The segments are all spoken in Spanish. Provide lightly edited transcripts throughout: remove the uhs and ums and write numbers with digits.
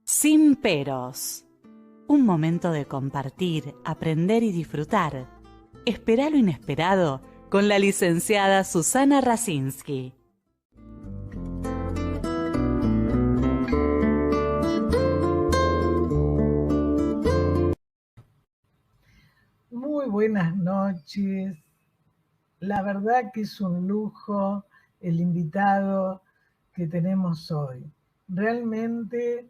Sin peros. Un momento de compartir, aprender y disfrutar. Espera lo inesperado con la licenciada Susana Rasinski. Muy buenas noches. La verdad que es un lujo el invitado que tenemos hoy. Realmente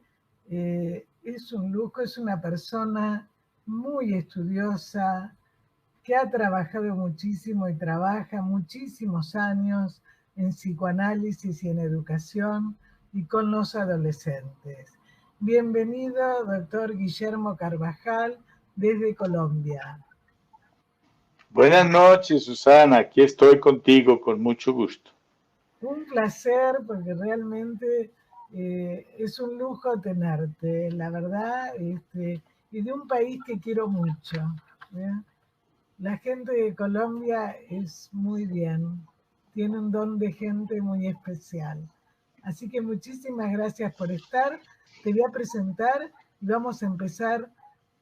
es un lujo, es una persona muy estudiosa, que ha trabajado muchísimo y trabaja muchísimos años en psicoanálisis y en educación y con los adolescentes. Bienvenido, doctor Guillermo Carvajal, desde Colombia. Buenas noches, Susana. Aquí estoy contigo con mucho gusto. Un placer, porque realmente es un lujo tenerte, la verdad, y de un país que quiero mucho. La gente de Colombia es muy bien, tiene un don de gente muy especial. Así que muchísimas gracias por estar. Te voy a presentar y vamos a empezar.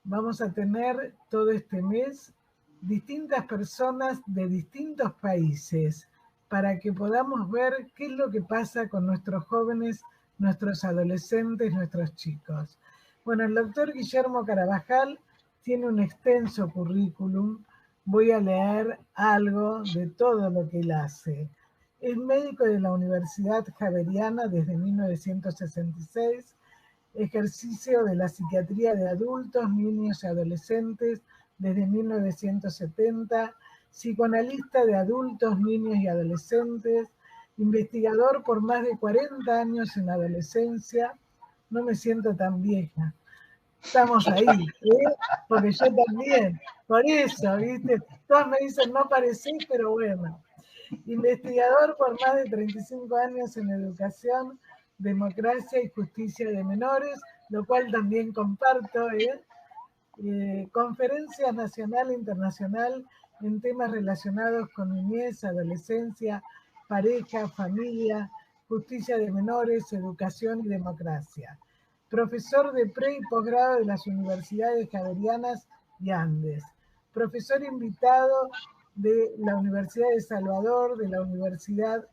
Vamos a tener todo este mes distintas personas de distintos países para que podamos ver qué es lo que pasa con nuestros jóvenes, nuestros adolescentes, nuestros chicos. Bueno, el doctor Guillermo Carvajal tiene un extenso currículum. Voy a leer algo de todo lo que él hace. Es médico de la Universidad Javeriana desde 1966, ejercicio de la psiquiatría de adultos, niños y adolescentes desde 1970, psicoanalista de adultos, niños y adolescentes, investigador por más de 40 años en adolescencia. No me siento tan vieja. Estamos ahí, porque yo también, por eso, ¿viste? Todos me dicen, no parecés, pero bueno. Investigador por más de 35 años en educación, democracia y justicia de menores, lo cual también comparto, conferencias nacional e internacional en temas relacionados con niñez, adolescencia, pareja, familia, justicia de menores, educación y democracia. Profesor de pre y posgrado de las universidades javerianas y Andes. Profesor invitado de la Universidad de Salvador, de la Universidad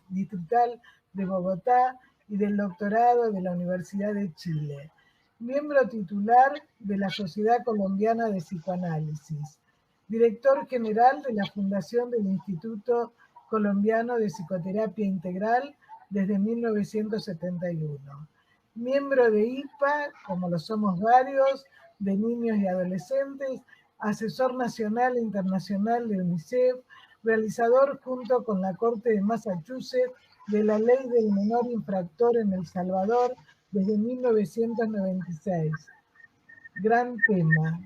Distrital de Bogotá y del doctorado de la Universidad de Chile. Miembro titular de la Sociedad Colombiana de Psicoanálisis. Director general de la Fundación del Instituto Colombiano de Psicoterapia Integral desde 1971. Miembro de IPA, como lo somos varios, de niños y adolescentes, asesor nacional e internacional de UNICEF, realizador junto con la Corte de Massachusetts de la Ley del Menor Infractor en El Salvador desde 1996. Gran tema.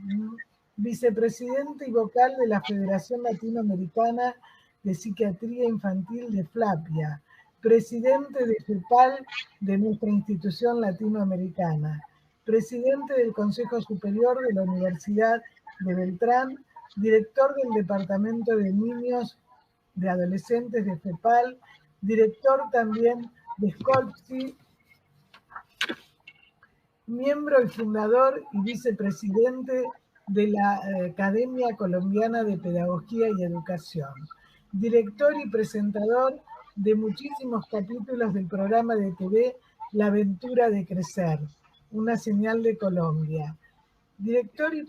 Vicepresidente y vocal de la Federación Latinoamericana de Psiquiatría Infantil de FLAPIA. Presidente de FEPAL de nuestra institución latinoamericana. Presidente del Consejo Superior de la Universidad de Beltrán. Director del Departamento de Niños de Adolescentes de FEPAL. Director también de SCOLPSI. Miembro y fundador y vicepresidente de la Academia Colombiana de Pedagogía y Educación. Director y presentador de muchísimos capítulos del programa de TV La Aventura de Crecer, una señal de Colombia. Director del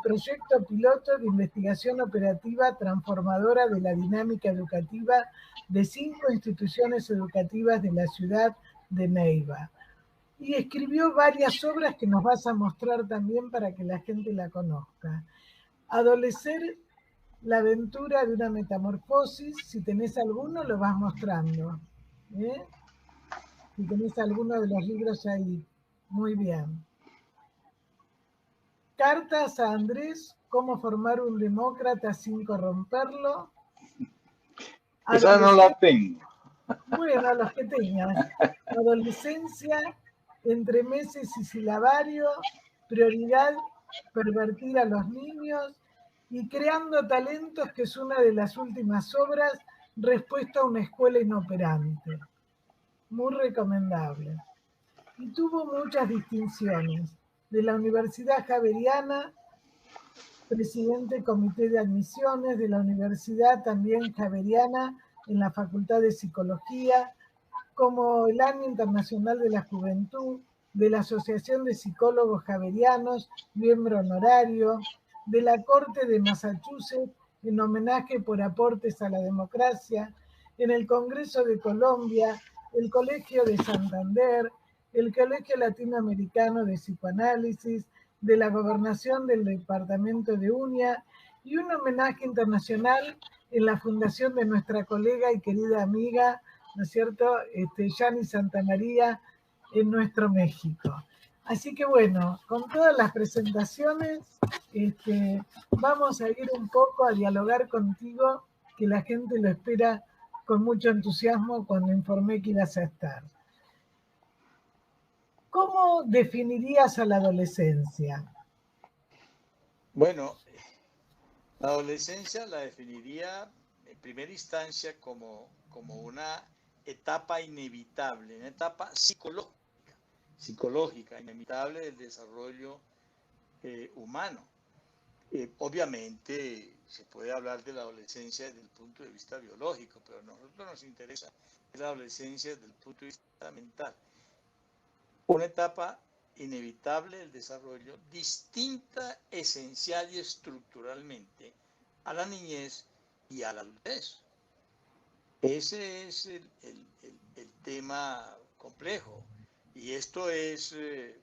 proyecto piloto de investigación operativa transformadora de la dinámica educativa de 5 instituciones educativas de la ciudad de Neiva. Y escribió varias obras que nos vas a mostrar también para que la gente la conozca. Adolecer, la aventura de una metamorfosis. Si tenés alguno, lo vas mostrando. Si tenés alguno de los libros ahí. Muy bien. Cartas a Andrés, cómo formar un demócrata sin corromperlo. Esa no la tengo. Bueno, los que tengas. Adolescencia, entremeses y silabario, prioridad pervertir a los niños y creando talentos, que es una de las últimas obras, Respuesta a una escuela inoperante. Muy recomendable. Y tuvo muchas distinciones. De la Universidad Javeriana, presidente comité de admisiones, de la Universidad también Javeriana en la Facultad de Psicología, como el Año Internacional de la Juventud, de la Asociación de Psicólogos Javerianos, miembro honorario, de la Corte de Massachusetts, en homenaje por aportes a la democracia, en el Congreso de Colombia, el Colegio de Santander, el Colegio Latinoamericano de Psicoanálisis, de la Gobernación del Departamento de Uña, y un homenaje internacional en la fundación de nuestra colega y querida amiga, ¿no es cierto?, Yani Santamaría, en nuestro México. Así que bueno, con todas las presentaciones, vamos a ir un poco a dialogar contigo, que la gente lo espera con mucho entusiasmo cuando informé que ibas a estar. ¿Cómo definirías a la adolescencia? Bueno, la adolescencia la definiría en primera instancia como una etapa inevitable, una etapa psicológica, inevitable del desarrollo humano. Obviamente se puede hablar de la adolescencia desde el punto de vista biológico, pero a nosotros nos interesa la adolescencia desde el punto de vista mental. Una etapa inevitable del desarrollo, distinta, esencial y estructuralmente a la niñez y a la adultez. Ese es el tema complejo. Y esto es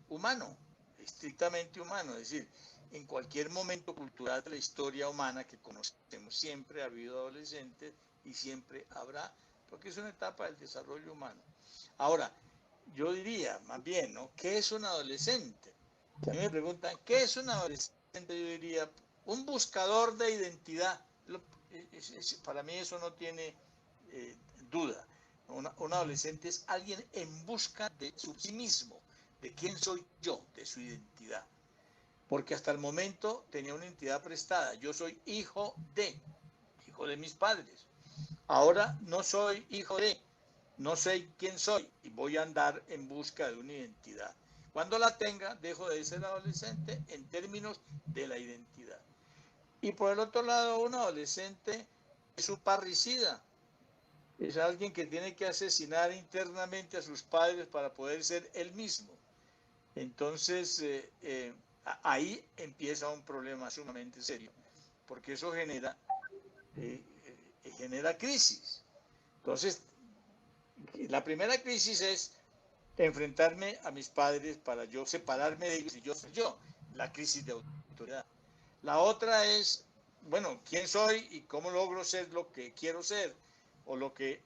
humano, estrictamente humano. Es decir, en cualquier momento cultural de la historia humana que conocemos, siempre ha habido adolescentes y siempre habrá, porque es una etapa del desarrollo humano. Ahora, yo diría, más bien, ¿no?, ¿qué es un adolescente? Si a mí me preguntan, ¿qué es un adolescente? Yo diría, un buscador de identidad. Para mí eso no tiene duda. Un adolescente es alguien en busca de sí mismo, de quién soy yo, de su identidad. Porque hasta el momento tenía una identidad prestada. Yo soy hijo de mis padres. Ahora no soy hijo de, no sé quién soy y voy a andar en busca de una identidad. Cuando la tenga, dejo de ser adolescente en términos de la identidad. Y por el otro lado, un adolescente es un parricida. Es alguien que tiene que asesinar internamente a sus padres para poder ser él mismo. Entonces, ahí empieza un problema sumamente serio, porque eso genera crisis. Entonces, la primera crisis es enfrentarme a mis padres para yo separarme de ellos y yo ser yo, la crisis de autoridad. La otra es, bueno, ¿quién soy y cómo logro ser lo que quiero ser o lo que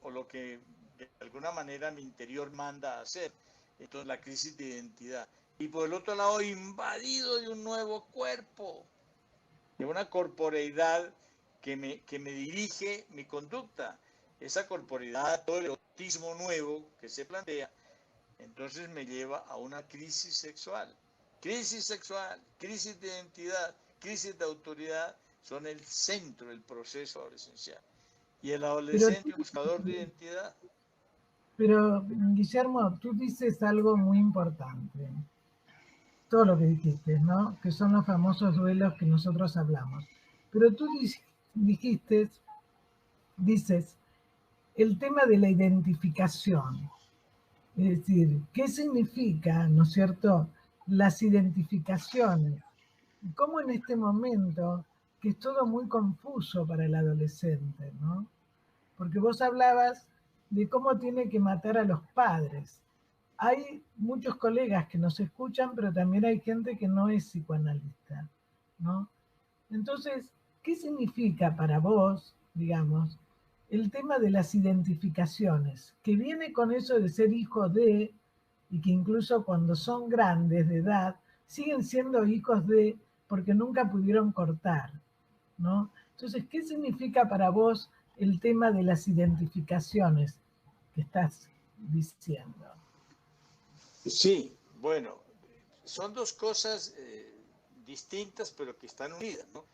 de alguna manera mi interior manda a hacer? Entonces, la crisis de identidad. Y por el otro lado, invadido de un nuevo cuerpo, de una corporeidad que me dirige mi conducta. Esa corporeidad, todo el erotismo nuevo que se plantea, entonces me lleva a una crisis sexual. Crisis sexual, crisis de identidad, crisis de autoridad son el centro del proceso adolescencial. Y el adolescente, el buscador de identidad. Pero, Guillermo, tú dices algo muy importante. Todo lo que dijiste, ¿no? Que son los famosos duelos que nosotros hablamos. Pero tú dices, el tema de la identificación. Es decir, ¿qué significa, no es cierto?, las identificaciones? ¿Cómo en este momento, que es todo muy confuso para el adolescente, ¿no? Porque vos hablabas de cómo tiene que matar a los padres. Hay muchos colegas que nos escuchan, pero también hay gente que no es psicoanalista, ¿no? Entonces, ¿qué significa para vos, digamos, el tema de las identificaciones? Que viene con eso de ser hijo de, y que incluso cuando son grandes de edad, siguen siendo hijos de, porque nunca pudieron cortar, ¿no? Entonces, ¿qué significa para vos el tema de las identificaciones que estás diciendo? Sí, bueno, son dos cosas distintas, pero que están unidas, ¿no?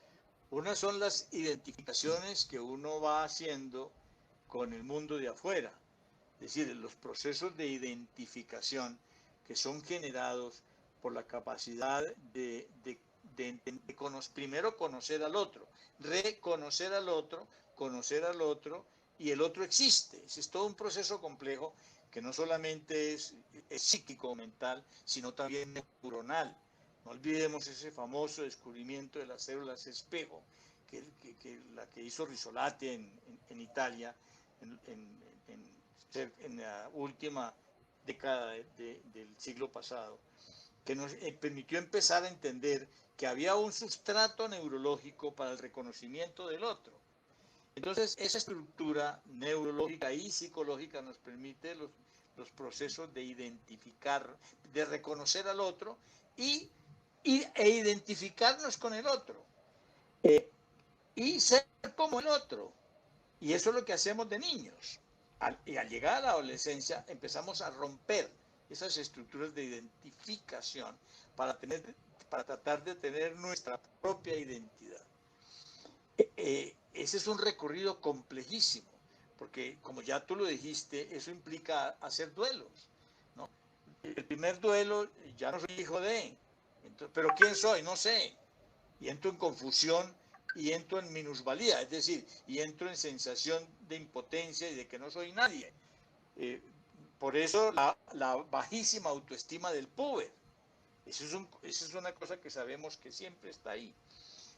Una son las identificaciones que uno va haciendo con el mundo de afuera, es decir, los procesos de identificación que son generados por la capacidad de primero conocer al otro, reconocer al otro, conocer al otro, y el otro existe. Ese es todo un proceso complejo que no solamente es psíquico, mental, sino también neuronal. No olvidemos ese famoso descubrimiento de las células espejo, que la que hizo Risolati en Italia en la última década del siglo pasado, que nos permitió empezar a entender que había un sustrato neurológico para el reconocimiento del otro. Entonces, esa estructura neurológica y psicológica nos permite los procesos de identificar, de reconocer al otro e identificarnos con el otro y ser como el otro. Y eso es lo que hacemos de niños. Y al llegar a la adolescencia empezamos a romper esas estructuras de identificación para tratar de tener nuestra propia identidad. Ese es un recorrido complejísimo, porque como ya tú lo dijiste, eso implica hacer duelos, ¿no? El primer duelo, ya no soy hijo de, pero ¿quién soy? No sé. Y entro en confusión y entro en minusvalía, es decir, y entro en sensación de impotencia y de que no soy nadie. Por eso la bajísima autoestima del pobre. Eso es una cosa que sabemos que siempre está ahí.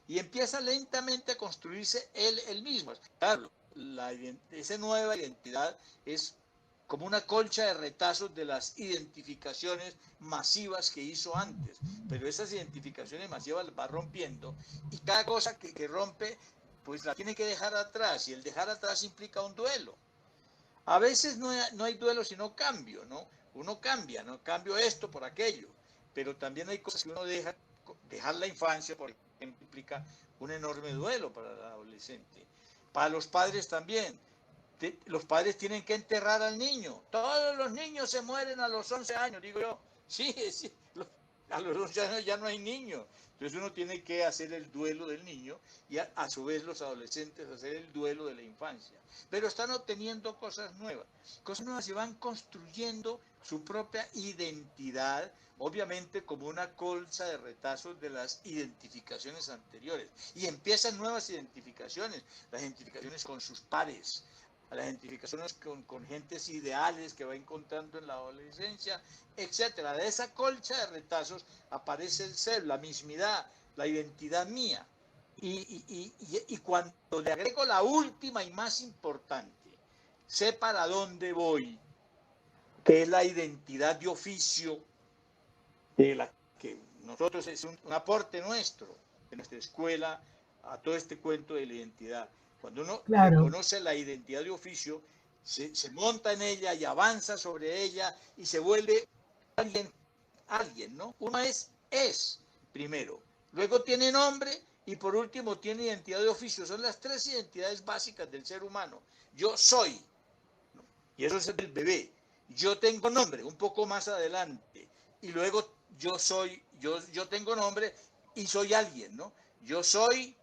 Y empieza lentamente a construirse él mismo. Claro, esa nueva identidad es como una colcha de retazos de las identificaciones masivas que hizo antes. Pero esas identificaciones masivas las va rompiendo y cada cosa que rompe, pues la tiene que dejar atrás, y el dejar atrás implica un duelo. A veces no hay duelo sino cambio, ¿no? Uno cambia, ¿no? Cambio esto por aquello, pero también hay cosas que uno dejar la infancia, por ejemplo, implica un enorme duelo para el adolescente. Para los padres también. Los padres tienen que enterrar al niño. Todos los niños se mueren a los 11 años, digo yo. Sí, a los 11 años ya no hay niños. Entonces uno tiene que hacer el duelo del niño y a su vez los adolescentes hacer el duelo de la infancia. Pero están obteniendo cosas nuevas y van construyendo su propia identidad, obviamente como una colcha de retazos de las identificaciones anteriores. Y empiezan nuevas identificaciones, las identificaciones con sus pares, a las identificaciones con gentes ideales que va encontrando en la adolescencia, etcétera. De esa colcha de retazos aparece el ser, la mismidad, la identidad mía. Y cuando le agrego la última y más importante, sé para dónde voy, que es la identidad de oficio, de la que nosotros es un aporte nuestro, de nuestra escuela, a todo este cuento de la identidad. Cuando uno reconoce la identidad de oficio, se monta en ella y avanza sobre ella y se vuelve alguien, ¿no? Uno es primero, luego tiene nombre y por último tiene identidad de oficio. Son las tres identidades básicas del ser humano. Yo soy, ¿no? Y eso es el bebé. Yo tengo nombre, un poco más adelante, y luego yo tengo nombre y soy alguien, ¿no? Yo soy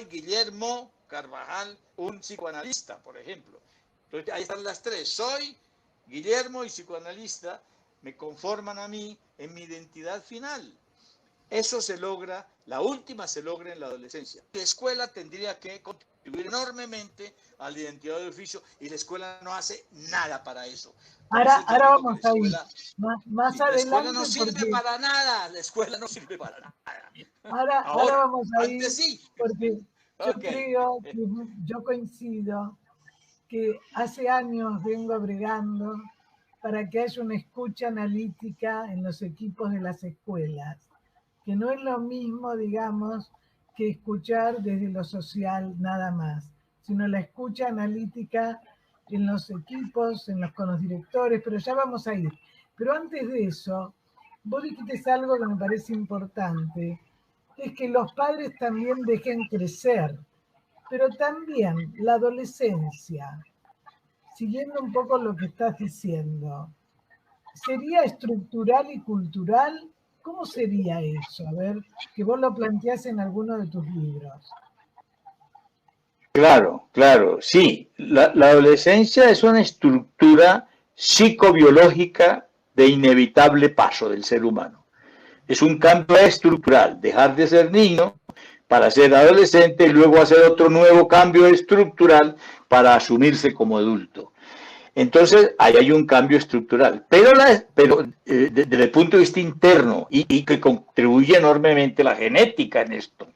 Guillermo Carvajal, un psicoanalista, por ejemplo. Entonces ahí están las tres. Soy Guillermo y psicoanalista, me conforman a mí en mi identidad final. Eso se logra, la última se logra en la adolescencia. La escuela tendría que contribuir enormemente a la identidad de oficio y la escuela no hace nada para eso. Ahora vamos a ir más adelante. La escuela no sirve para nada, la escuela no sirve para nada. Ahora vamos a ir, sí. porque yo creo que yo coincido que hace años vengo bregando para que haya una escucha analítica en los equipos de las escuelas, que no es lo mismo, digamos, que escuchar desde lo social nada más, sino la escucha analítica en los equipos, con los directores, pero ya vamos a ir. Pero antes de eso, vos dijiste algo que me parece importante, es que los padres también dejen crecer, pero también la adolescencia, siguiendo un poco lo que estás diciendo, ¿sería estructural y cultural ¿Cómo sería eso? A ver, que vos lo planteás en alguno de tus libros. Claro, claro, sí. La adolescencia es una estructura psicobiológica de inevitable paso del ser humano. Es un cambio estructural, dejar de ser niño para ser adolescente y luego hacer otro nuevo cambio estructural para asumirse como adulto. Entonces, ahí hay un cambio estructural, pero desde el punto de vista interno y que contribuye enormemente la genética en esto.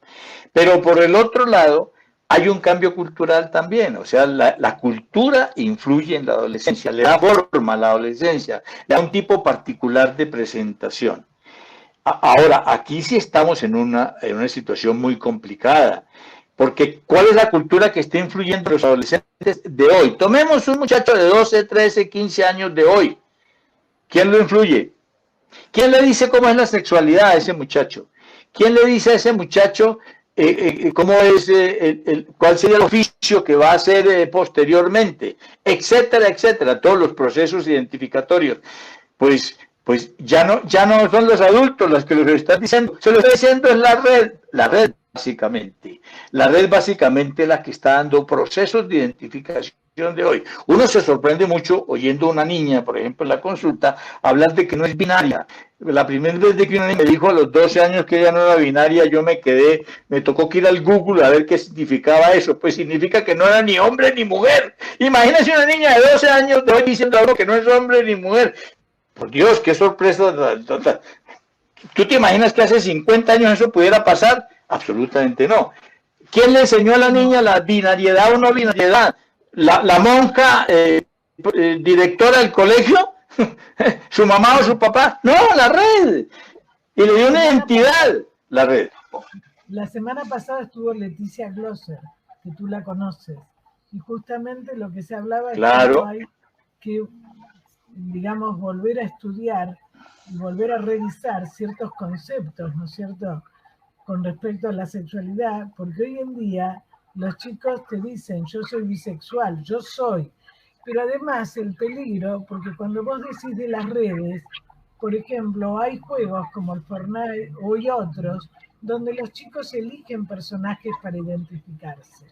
Pero por el otro lado, hay un cambio cultural también, o sea, la cultura influye en la adolescencia, le da forma a la adolescencia, le da un tipo particular de presentación. Ahora, aquí sí estamos en una situación muy complicada, porque ¿cuál es la cultura que está influyendo en los adolescentes de hoy? Tomemos un muchacho de 12, 13, 15 años de hoy. ¿Quién lo influye? ¿Quién le dice cómo es la sexualidad a ese muchacho? ¿Quién le dice a ese muchacho cómo es, cuál sería el oficio que va a hacer posteriormente? Etcétera, etcétera. Todos los procesos identificatorios. Pues ya no son los adultos los que lo están diciendo, se lo está diciendo es la red básicamente. La red básicamente es la que está dando procesos de identificación de hoy. Uno se sorprende mucho oyendo a una niña, por ejemplo, en la consulta, hablar de que no es binaria. La primera vez de que una niña me dijo a los 12 años que ella no era binaria, yo me tocó que ir al Google a ver qué significaba eso. Pues significa que no era ni hombre ni mujer. Imagínese una niña de 12 años de hoy diciendo algo que no es hombre ni mujer. Por Dios, qué sorpresa. ¿Tú te imaginas que hace 50 años eso pudiera pasar? Absolutamente no. ¿Quién le enseñó a la niña la binariedad o no binariedad? ¿La monja directora del colegio? ¿Su mamá o su papá? No, la red. Y le dio una identidad, la red. La semana pasada estuvo Leticia Glosser, que tú la conoces. Y justamente lo que se hablaba es que hay que, digamos, volver a estudiar y volver a revisar ciertos conceptos, ¿no es cierto?, con respecto a la sexualidad, porque hoy en día los chicos te dicen, yo soy bisexual, yo soy, pero además el peligro, porque cuando vos decís de las redes, por ejemplo, hay juegos como el Fortnite y otros, donde los chicos eligen personajes para identificarse,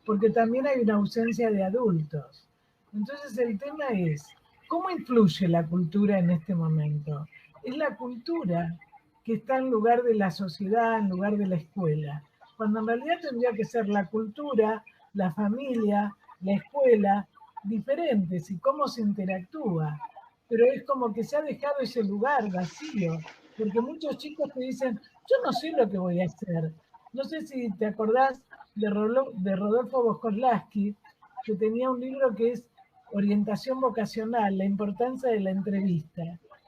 porque también hay una ausencia de adultos. Entonces el tema es, ¿cómo influye la cultura en este momento? Es la cultura que está en lugar de la sociedad, en lugar de la escuela, cuando en realidad tendría que ser la cultura, la familia, la escuela, diferentes y cómo se interactúa. Pero es como que se ha dejado ese lugar vacío, porque muchos chicos te dicen, yo no sé lo que voy a hacer. No sé si te acordás de Rodolfo Voskolansky, que tenía un libro que es Orientación Vocacional, la importancia de la entrevista.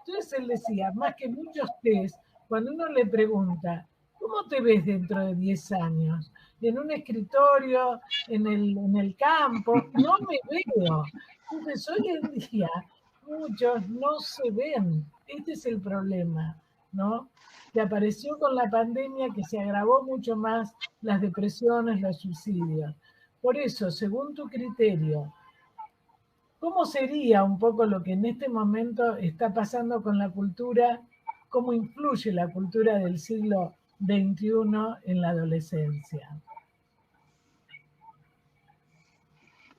Entonces él decía, más que muchos test, cuando uno le pregunta, ¿cómo te ves dentro de 10 años? En un escritorio, en el campo, no me veo. Entonces hoy en día muchos no se ven. Este es el problema, ¿no? Que apareció con la pandemia, que se agravó mucho más las depresiones, los suicidios. Por eso, según tu criterio, ¿cómo sería un poco lo que en este momento está pasando con la cultura? ¿Cómo influye la cultura del siglo XXI en la adolescencia?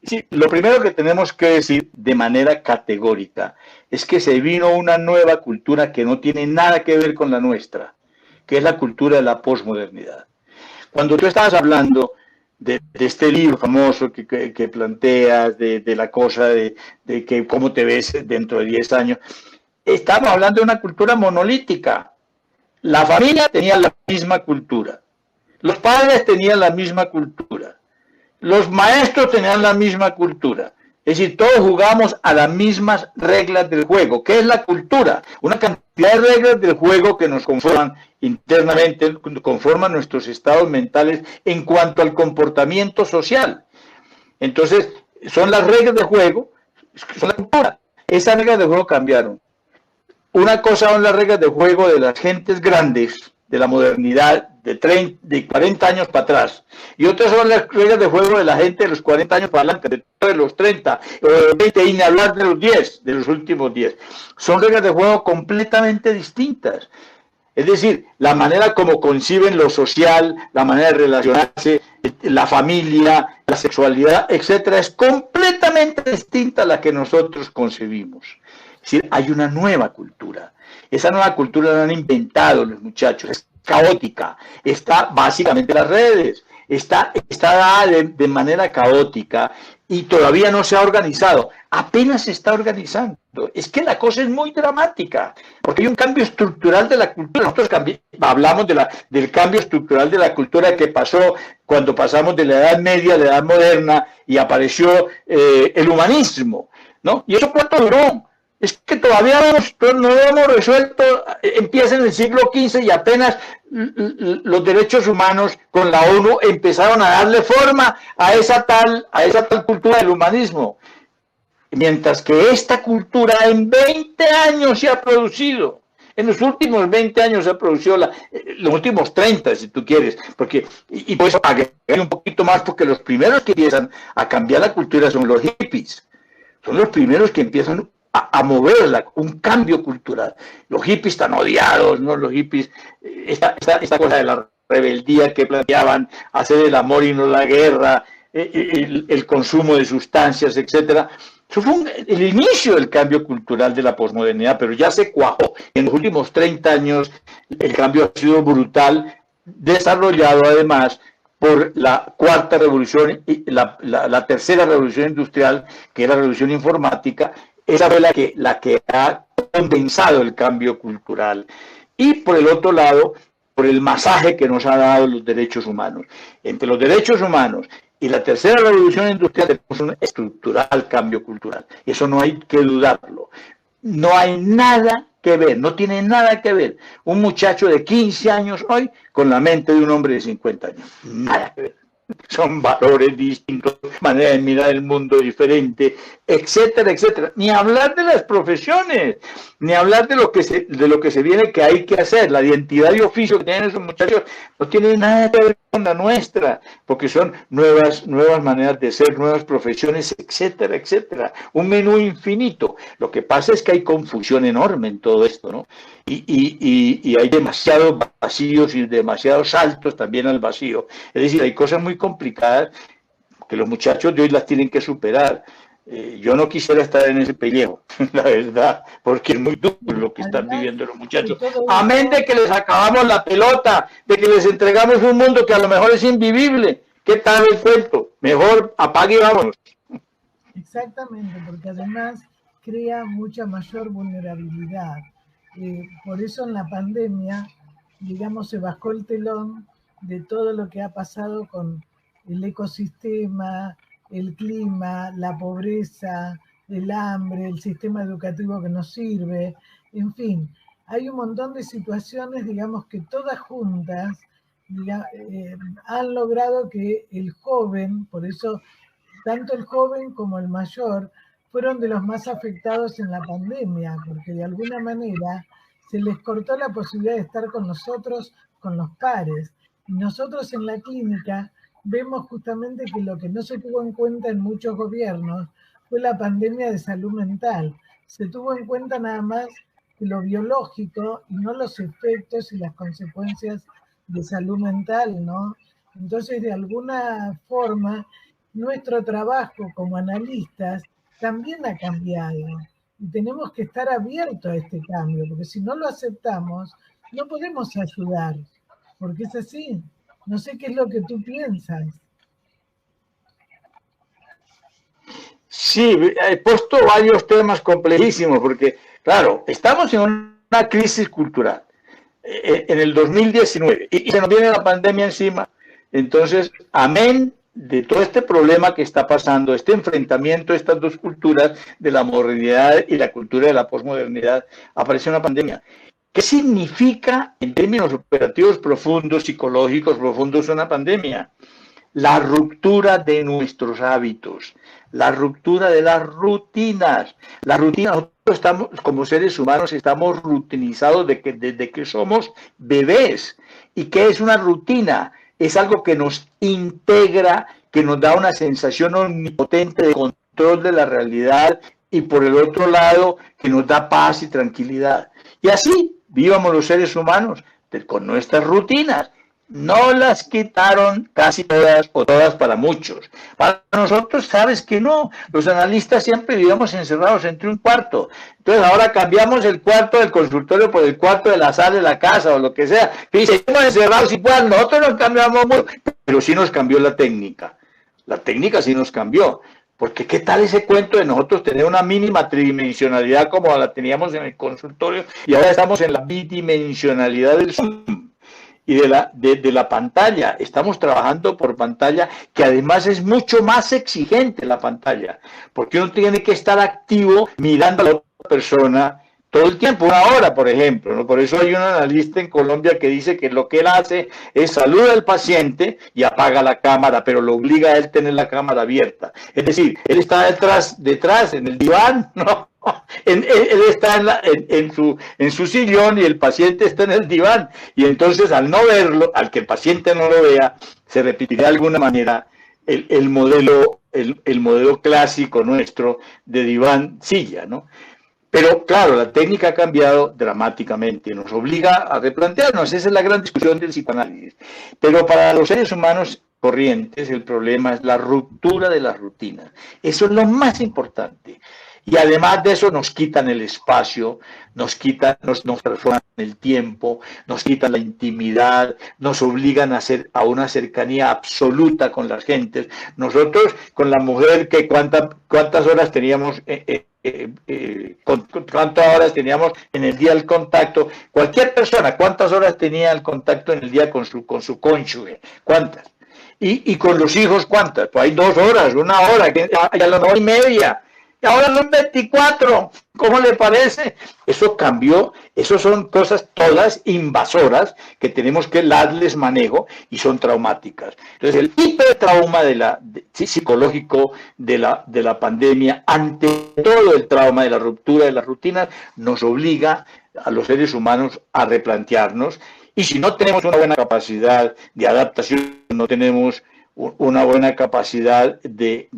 Sí, lo primero que tenemos que decir de manera categórica es que se vino una nueva cultura que no tiene nada que ver con la nuestra, que es la cultura de la posmodernidad. Cuando tú estabas hablando de este libro famoso que planteas, de la cosa de que cómo te ves dentro de 10 años, estamos hablando de una cultura monolítica. La familia tenía la misma cultura, los padres tenían la misma cultura, los maestros tenían la misma cultura. Es decir, todos jugamos a las mismas reglas del juego. ¿Qué es la cultura? Una cantidad de reglas del juego que nos conforman internamente, conforman nuestros estados mentales en cuanto al comportamiento social. Entonces, son las reglas de juego, son la cultura. Esas reglas de juego cambiaron. Una cosa son las reglas de juego de las gentes grandes, de la modernidad, de 40 años para atrás. Y otras son las reglas de juego de la gente de los 40 años para adelante, de los 30, o de los 20, y ni hablar de los 10, de los últimos 10. Son reglas de juego completamente distintas. Es decir, la manera como conciben lo social, la manera de relacionarse, la familia, la sexualidad, etcétera, es completamente distinta a la que nosotros concebimos. Es decir, hay una nueva cultura. Esa nueva cultura la han inventado los muchachos, es caótica, está básicamente en las redes, está dada de manera caótica y todavía no se ha organizado, apenas se está organizando. Es que la cosa es muy dramática, porque hay un cambio estructural de la cultura. Nosotros hablamos del cambio estructural de la cultura que pasó cuando pasamos de la Edad Media a la Edad Moderna y apareció el humanismo, ¿no? ¿Y eso cuánto duró? Es que todavía no hemos resuelto, empieza en el siglo XV y apenas los derechos humanos con la ONU empezaron a darle forma a esa tal cultura del humanismo. Mientras que esta cultura en 20 años se ha producido. En los últimos 20 años se ha producido, los últimos 30 si tú quieres, porque, y por eso agregar un poquito más, porque los primeros que empiezan a cambiar la cultura son los hippies. Son los primeros que empiezan a moverla, un cambio cultural. Los hippies están odiados, ¿no? Los hippies, esta cosa de la rebeldía que planteaban, hacer el amor y no la guerra, el consumo de sustancias, etcétera. Eso fue el inicio del cambio cultural de la posmodernidad, pero ya se cuajó. En los últimos 30 años el cambio ha sido brutal, desarrollado además por la cuarta revolución, la tercera revolución industrial, que es la revolución informática. Esa fue la que ha condensado el cambio cultural. Y por el otro lado, por el masaje que nos ha dado los derechos humanos. Entre los derechos humanos y la tercera revolución industrial tenemos un estructural cambio cultural. Eso no hay que dudarlo. No hay nada que ver, no tiene nada que ver un muchacho de 15 años hoy con la mente de un hombre de 50 años. Nada que ver. Son valores distintos, manera de mirar el mundo diferente, etcétera, etcétera. Ni hablar de las profesiones, ni hablar de lo que se viene que hay que hacer. La identidad y oficio que tienen esos muchachos no tiene nada que ver con la nuestra, porque son nuevas maneras de ser, nuevas profesiones, etcétera, etcétera. Un menú infinito. Lo que pasa es que hay confusión enorme en todo esto, ¿no? Y hay demasiados vacíos y demasiados saltos también al vacío. Es decir, hay cosas muy complicadas que los muchachos de hoy las tienen que superar. Yo no quisiera estar en ese pellejo, la verdad, porque es muy duro lo que están viviendo los muchachos. Amén de que les acabamos la pelota, de que les entregamos un mundo que a lo mejor es invivible. ¿Qué tal el cuento? Mejor apague y vámonos. Exactamente, porque además crea mucha mayor vulnerabilidad. Por eso en la pandemia, digamos, se bajó el telón de todo lo que ha pasado con el ecosistema, el clima, la pobreza, el hambre, el sistema educativo que nos sirve, en fin, hay un montón de situaciones, digamos, que todas juntas han logrado que el joven, por eso tanto el joven como el mayor, fueron de los más afectados en la pandemia, porque de alguna manera se les cortó la posibilidad de estar con nosotros, con los pares. Y nosotros en la clínica vemos justamente que lo que no se tuvo en cuenta en muchos gobiernos fue la pandemia de salud mental. Se tuvo en cuenta nada más lo biológico y no los efectos y las consecuencias de salud mental, ¿no? Entonces, de alguna forma, nuestro trabajo como analistas también ha cambiado y tenemos que estar abiertos a este cambio, porque si no lo aceptamos, no podemos ayudar, porque es así. No sé qué es lo que tú piensas. Sí, he puesto varios temas complejísimos, porque, claro, estamos en una crisis cultural en el 2019 y se nos viene la pandemia encima. Entonces, amén de todo este problema que está pasando, este enfrentamiento de estas dos culturas, de la modernidad y la cultura de la posmodernidad, aparece una pandemia. ¿Qué significa en términos operativos profundos, psicológicos profundos, una pandemia? La ruptura de nuestros hábitos, la ruptura de las rutinas. La rutina, nosotros estamos, como seres humanos, estamos rutinizados desde que somos bebés. ¿Y qué es una rutina? Es algo que nos integra, que nos da una sensación omnipotente de control de la realidad y por el otro lado, que nos da paz y tranquilidad. Y así víamos los seres humanos con nuestras rutinas. No las quitaron casi todas o todas para muchos. Para nosotros, sabes que no. Los analistas siempre vivíamos encerrados entre un cuarto. Entonces ahora cambiamos el cuarto del consultorio por el cuarto de la sala de la casa o lo que sea. Y seguimos encerrados igual. Nosotros nos cambiamos mucho, pero sí nos cambió la técnica. La técnica sí nos cambió. Porque qué tal ese cuento de nosotros tener una mínima tridimensionalidad como la teníamos en el consultorio y ahora estamos en la bidimensionalidad del Zoom. Y de la pantalla, estamos trabajando por pantalla, que además es mucho más exigente la pantalla, porque uno tiene que estar activo mirando a la otra persona todo el tiempo, una hora, por ejemplo, ¿no? Por eso hay un analista en Colombia que dice que lo que él hace es saludar al paciente y apaga la cámara, pero lo obliga a él tener la cámara abierta. Es decir, él está detrás en el diván, ¿no? Él está en su sillón y el paciente está en el diván. Y entonces, al no verlo, al que el paciente no lo vea, se repetirá de alguna manera el modelo clásico nuestro de diván-silla, ¿no? Pero claro, la técnica ha cambiado dramáticamente, nos obliga a replantearnos, esa es la gran discusión del psicoanálisis. Pero para los seres humanos corrientes el problema es la ruptura de las rutinas. Eso es lo más importante. Y además de eso nos quitan el espacio, nos transforman en el tiempo, nos quitan la intimidad, nos obligan a una cercanía absoluta con las gentes. Nosotros con la mujer, que cuántas horas teníamos, cuántas horas teníamos en el día del contacto, cualquier persona, cuántas horas tenía el contacto en el día con su cónyuge, cuántas. Y con los hijos, cuántas, pues hay 2 horas, 1 hora, a las 1:30. Y ahora son 24, ¿cómo le parece? Eso cambió, eso son cosas todas invasoras que tenemos que darles manejo y son traumáticas. Entonces el hipertrauma psicológico de la pandemia, ante todo el trauma de la ruptura de las rutinas, nos obliga a los seres humanos a replantearnos, y si no tenemos una buena capacidad de adaptación, no tenemos una buena capacidad de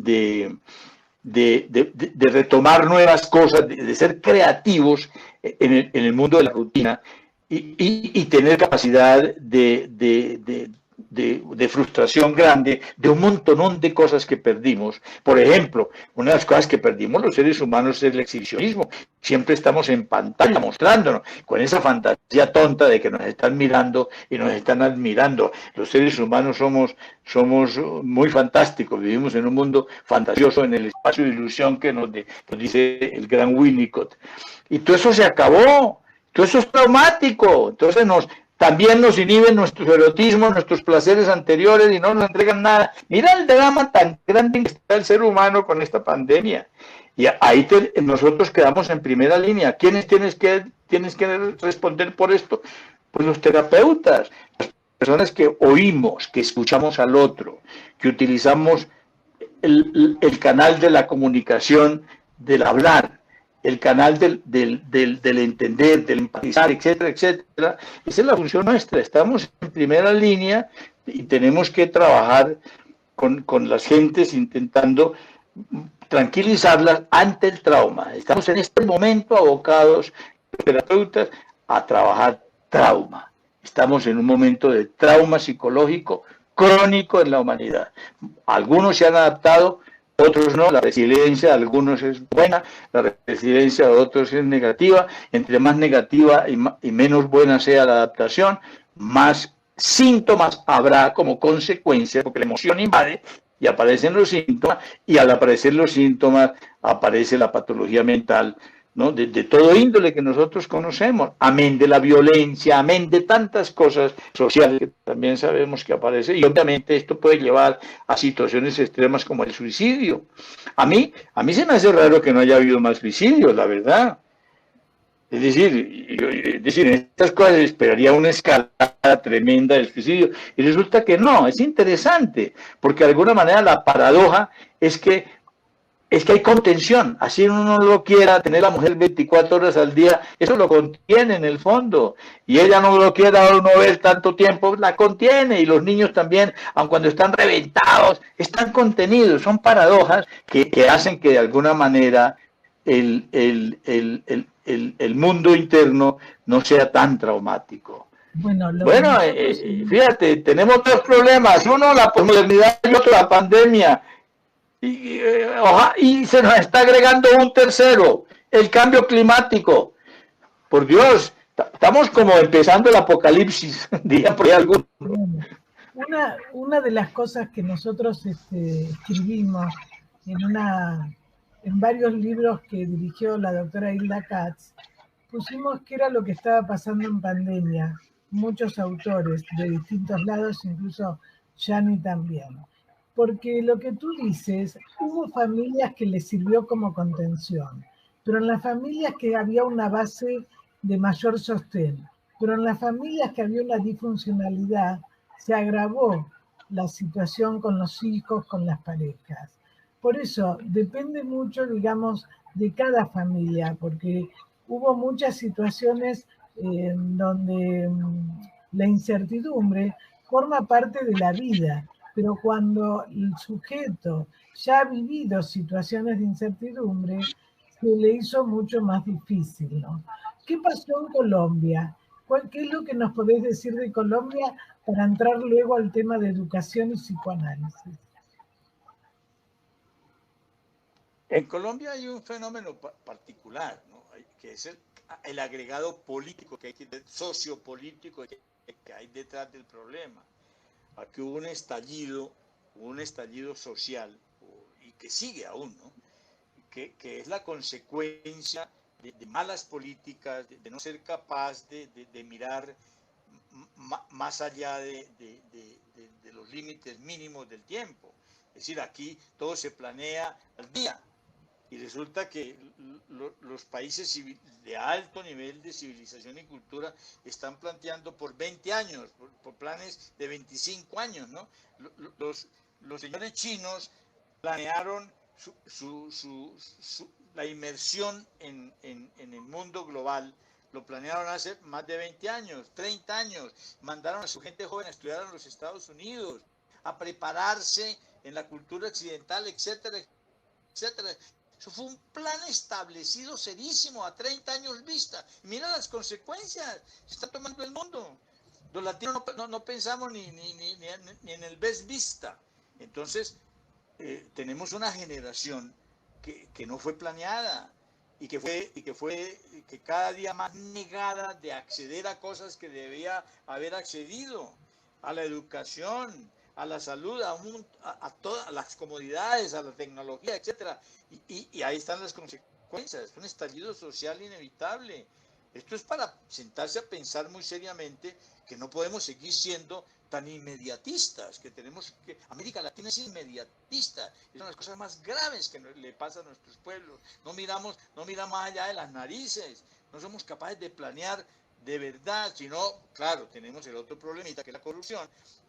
retomar nuevas cosas, de ser creativos en el mundo de la rutina y tener capacidad de frustración grande, de un montón de cosas que perdimos. Por ejemplo, una de las cosas que perdimos los seres humanos es el exhibicionismo. Siempre estamos en pantalla mostrándonos, con esa fantasía tonta de que nos están mirando y nos están admirando. Los seres humanos somos muy fantásticos, vivimos en un mundo fantasioso, en el espacio de ilusión que nos dice el gran Winnicott. Y todo eso se acabó, todo eso es traumático, entonces también nos inhiben nuestros erotismos, nuestros placeres anteriores y no nos entregan nada. Mira el drama tan grande que está el ser humano con esta pandemia. Y ahí nosotros quedamos en primera línea. ¿Quiénes tienes que responder por esto? Pues los terapeutas, las personas que oímos, que escuchamos al otro, que utilizamos el canal de la comunicación, del hablar, el canal del entender, del empatizar, etcétera, etcétera. Esa es la función nuestra. Estamos en primera línea y tenemos que trabajar con las gentes intentando tranquilizarlas ante el trauma. Estamos en este momento abocados, los terapeutas, a trabajar trauma. Estamos en un momento de trauma psicológico crónico en la humanidad. Algunos se han adaptado, otros no. La resiliencia de algunos es buena, la resiliencia de otros es negativa. Entre más negativa y menos buena sea la adaptación, más síntomas habrá como consecuencia, porque la emoción invade y aparecen los síntomas, y al aparecer los síntomas aparece la patología mental, ¿no? De todo índole que nosotros conocemos, amén de la violencia, amén de tantas cosas sociales que también sabemos que aparece, y obviamente esto puede llevar a situaciones extremas como el suicidio. A mí se me hace raro que no haya habido más suicidios, la verdad. Es decir, en estas cosas esperaría una escalada tremenda del suicidio, y resulta que no. Es interesante, porque de alguna manera la paradoja es que hay contención. Así uno no lo quiera tener la mujer 24 horas al día, eso lo contiene en el fondo, y ella no lo quiera uno ver tanto tiempo, la contiene, y los niños también, aun cuando están reventados, están contenidos. Son paradojas que hacen que de alguna manera el mundo interno no sea tan traumático. Bueno, fíjate, tenemos dos problemas, uno la posmodernidad y otro la pandemia, y se nos está agregando un tercero, el cambio climático. Por Dios, estamos como empezando el apocalipsis, diría por ahí alguno. Bueno, una de las cosas que nosotros escribimos en varios libros que dirigió la doctora Hilda Katz, pusimos qué era lo que estaba pasando en pandemia. Muchos autores de distintos lados, incluso Yani también. Porque lo que tú dices, hubo familias que les sirvió como contención, pero en las familias que había una base de mayor sostén, pero en las familias que había una disfuncionalidad, se agravó la situación con los hijos, con las parejas. Por eso depende mucho, digamos, de cada familia, porque hubo muchas situaciones donde la incertidumbre forma parte de la vida, pero cuando el sujeto ya ha vivido situaciones de incertidumbre, se le hizo mucho más difícil, ¿no? ¿Qué pasó en Colombia? ¿Qué es lo que nos podés decir de Colombia para entrar luego al tema de educación y psicoanálisis? En Colombia hay un fenómeno particular, ¿no? Que es el agregado político, sociopolítico que hay detrás del problema. Aquí hubo un estallido social, y que sigue aún, ¿no? Que es la consecuencia de malas políticas, de no ser capaz de mirar más allá de los límites mínimos del tiempo. Es decir, aquí todo se planea al día. Y resulta que los países de alto nivel de civilización y cultura están planteando por 20 años, por planes de 25 años, ¿no? Los señores chinos planearon la inmersión en el mundo global, lo planearon hace más de 20 años, 30 años, mandaron a su gente joven a estudiar en los Estados Unidos, a prepararse en la cultura occidental, etcétera, etcétera. Eso fue un plan establecido serísimo a 30 años vista. Mira las consecuencias. Se está tomando el mundo. Los latinos no pensamos ni en el ves vista. Entonces, tenemos una generación que no fue planeada y que cada día más negada de acceder a cosas que debía haber accedido, a la educación, a la salud, a todas las comodidades, a la tecnología, etcétera. Y ahí están las consecuencias. Es un estallido social inevitable. Esto es para sentarse a pensar muy seriamente que no podemos seguir siendo tan inmediatistas, América Latina es inmediatista, es una de las cosas más graves que le pasa a nuestros pueblos. No miramos más allá de las narices, no somos capaces de planear de verdad, sino, claro, tenemos el otro problemita que es la corrupción,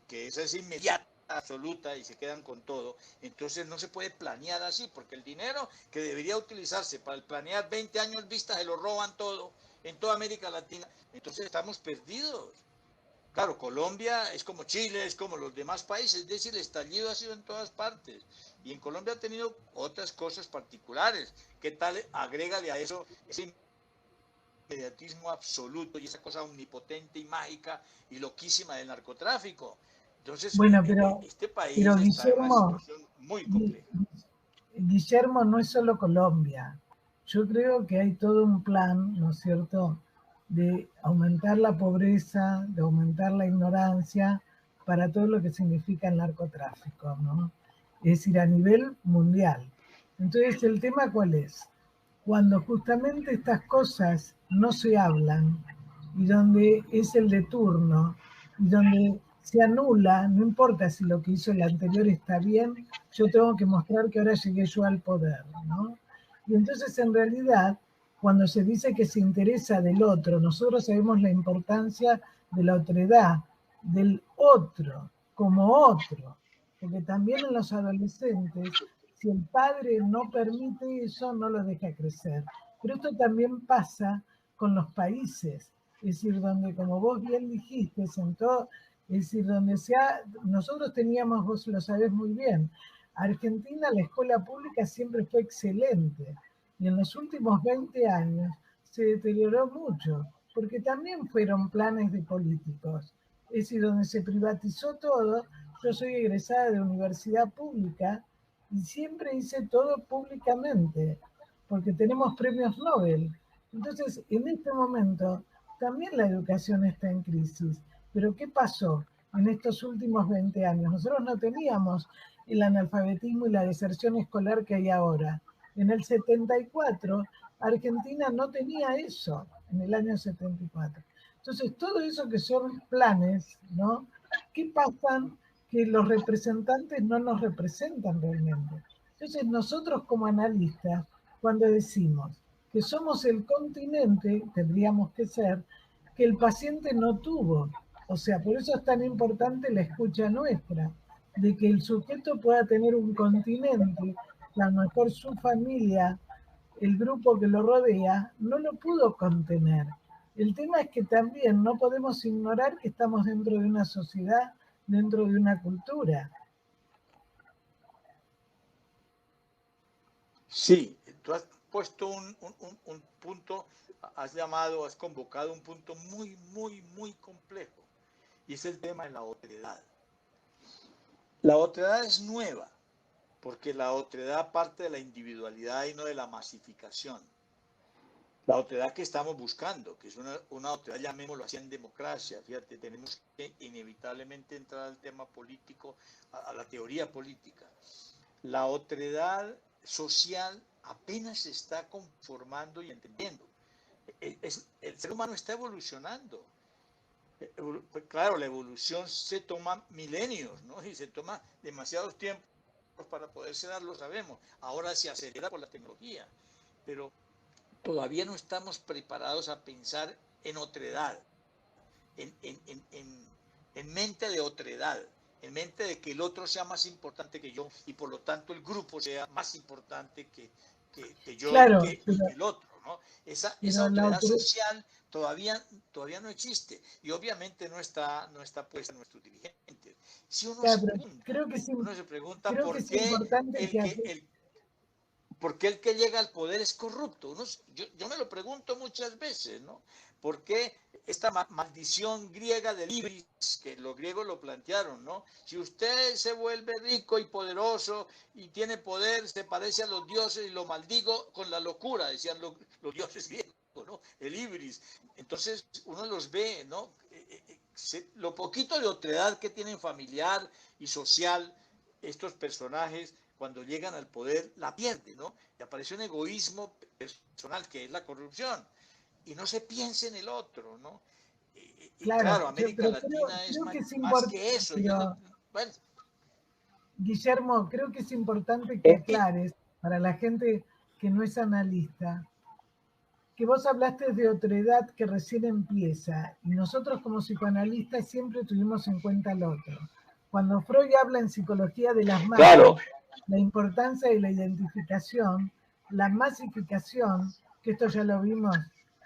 que esa es inmediata, absoluta, y se quedan con todo. Entonces no se puede planear así, porque el dinero que debería utilizarse para planear 20 años vista se lo roban todo en toda América Latina. Entonces estamos perdidos. Claro, Colombia es como Chile, es como los demás países, es decir, el estallido ha sido en todas partes. Y en Colombia ha tenido otras cosas particulares. ¿Qué tal? Agrégale a eso ese inmediatismo absoluto y esa cosa omnipotente y mágica y loquísima del narcotráfico. Entonces, bueno, este país pero está en una situación muy compleja. Guillermo, no es solo Colombia. Yo creo que hay todo un plan, ¿no es cierto?, de aumentar la pobreza, de aumentar la ignorancia para todo lo que significa el narcotráfico, ¿no? Es decir, a nivel mundial. Entonces, ¿el tema cuál es? Cuando justamente estas cosas no se hablan y donde es el de turno y donde se anula, no importa si lo que hizo el anterior está bien, yo tengo que mostrar que ahora llegué yo al poder, ¿no? Y entonces en realidad, cuando se dice que se interesa del otro, nosotros sabemos la importancia de la otredad, del otro, como otro, porque también en los adolescentes, si el padre no permite eso, no lo deja crecer. Pero esto también pasa con los países, es decir, donde, como vos bien dijiste, es decir, donde nosotros teníamos, vos lo sabés muy bien, Argentina, la escuela pública siempre fue excelente, y en los últimos 20 años se deterioró mucho, porque también fueron planes de políticos. Es decir, donde se privatizó todo. Yo soy egresada de universidad pública y siempre hice todo públicamente, porque tenemos premios Nobel. Entonces, en este momento, también la educación está en crisis. Pero ¿qué pasó en estos últimos 20 años? Nosotros no teníamos el analfabetismo y la deserción escolar que hay ahora. En el 74, Argentina no tenía eso, en el año 74. Entonces, todo eso que son planes, ¿no? ¿Qué pasan? Que los representantes no nos representan realmente. Entonces, nosotros como analistas, cuando decimos que somos el continente, tendríamos que ser, que el paciente no tuvo. O sea, por eso es tan importante la escucha nuestra, de que el sujeto pueda tener un continente, que a lo mejor su familia, el grupo que lo rodea, no lo pudo contener. El tema es que también no podemos ignorar que estamos dentro de una sociedad, dentro de una cultura. Sí, tú has puesto un punto, has convocado un punto muy, muy, muy complejo, y es el tema de la otredad. La otredad es nueva, porque la otredad parte de la individualidad y no de la masificación. La otredad que estamos buscando, que es una otredad, llamémoslo así, en democracia. Fíjate, tenemos que inevitablemente entrar al tema político, a la teoría política. La otredad social apenas se está conformando y entendiendo. El ser humano está evolucionando. Pues claro, la evolución se toma milenios, ¿no? Y se toma demasiados tiempos para poderse dar, lo sabemos. Ahora se acelera por la tecnología, pero todavía no estamos preparados a pensar en otredad, en mente de otredad, en mente de que el otro sea más importante que yo y por lo tanto el grupo sea más importante que yo, claro, y que el otro, ¿no? Esa otredad social todavía no existe y obviamente no está puesta en nuestros dirigentes. Si uno, claro, se pregunta por qué el que llega al poder es corrupto. Yo me lo pregunto muchas veces, ¿no? ¿Por qué esta maldición griega del ibris, que los griegos lo plantearon, ¿no? Si usted se vuelve rico y poderoso y tiene poder, se parece a los dioses y lo maldigo con la locura, decían los dioses griegos, ¿no? El ibris. Entonces uno los ve, ¿no? Lo poquito de otredad que tienen familiar y social estos personajes, cuando llegan al poder, la pierden, ¿no? Y aparece un egoísmo personal, que es la corrupción, y no se piensa en el otro, ¿no? Y claro, América Latina es más que eso. Bueno. Guillermo, creo que es importante que aclares para la gente que no es analista, que vos hablaste de otredad que recién empieza, y nosotros como psicoanalistas siempre tuvimos en cuenta al otro. Cuando Freud habla en psicología de las masas, claro, la importancia de la identificación, la masificación, que esto ya lo vimos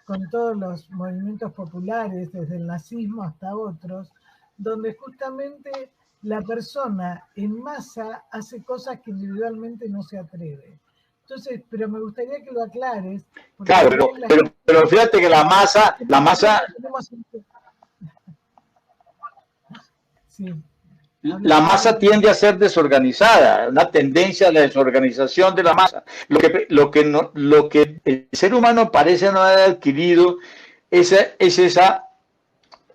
con todos los movimientos populares, desde el nazismo hasta otros, donde justamente la persona en masa hace cosas que individualmente no se atreve. Entonces, pero me gustaría que lo aclares. Claro, pero fíjate que la masa... Sí. La masa tiende a ser desorganizada, una tendencia a la desorganización de la masa. Lo que el ser humano parece no haber adquirido es esa